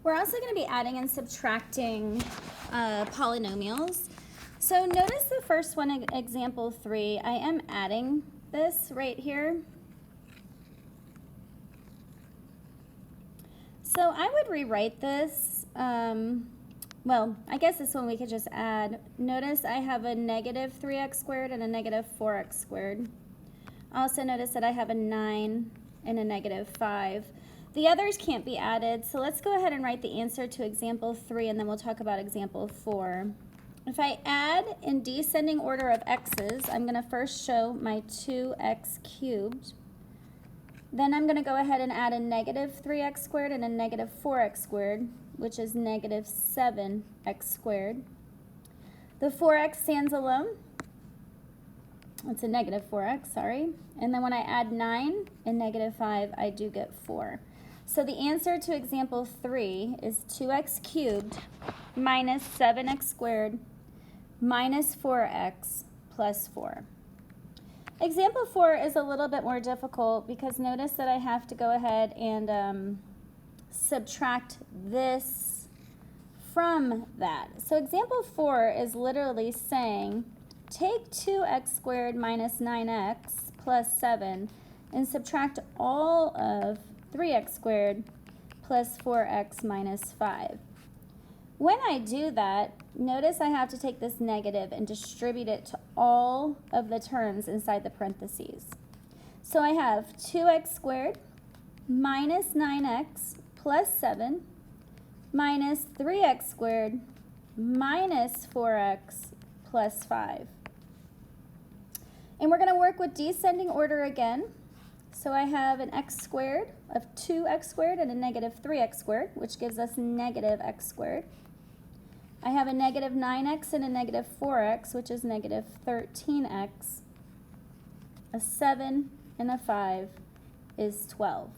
We're also going to be adding and subtracting polynomials. So notice the first one, example 3, I am adding this right here. So I would rewrite this, well, I guess this one we could just add. Notice I have a negative 3x squared and a negative 4x squared. Also notice that I have a 9 and a negative 5. The others can't be added, so let's go ahead and write the answer to example 3, and then we'll talk about example 4. If I add in descending order of x's, I'm going to first show my 2x cubed. Then I'm going to go ahead and add a negative 3x squared and a negative 4x squared, which is negative 7x squared. The 4x stands alone. It's a negative 4x, sorry. And then when I add 9 and negative 5, I do get 4. So the answer to example 3 is 2x cubed minus 7x squared minus 4x plus 4. Example 4 is a little bit more difficult because notice that I have to go ahead and subtract this from that. So example 4 is literally saying take 2x squared minus 9x plus 7 and subtract all of 3x squared plus 4x minus 5. When I do that, notice I have to take this negative and distribute it to all of the terms inside the parentheses. So I have 2x squared minus 9x plus 7 minus 3x squared minus 4x plus 5. And we're going to work with descending order again. So I have an x squared of 2x squared and a negative 3x squared, which gives us negative x squared. I have a negative 9x and a negative 4x, which is negative 13x. A 7 and a 5 is 12.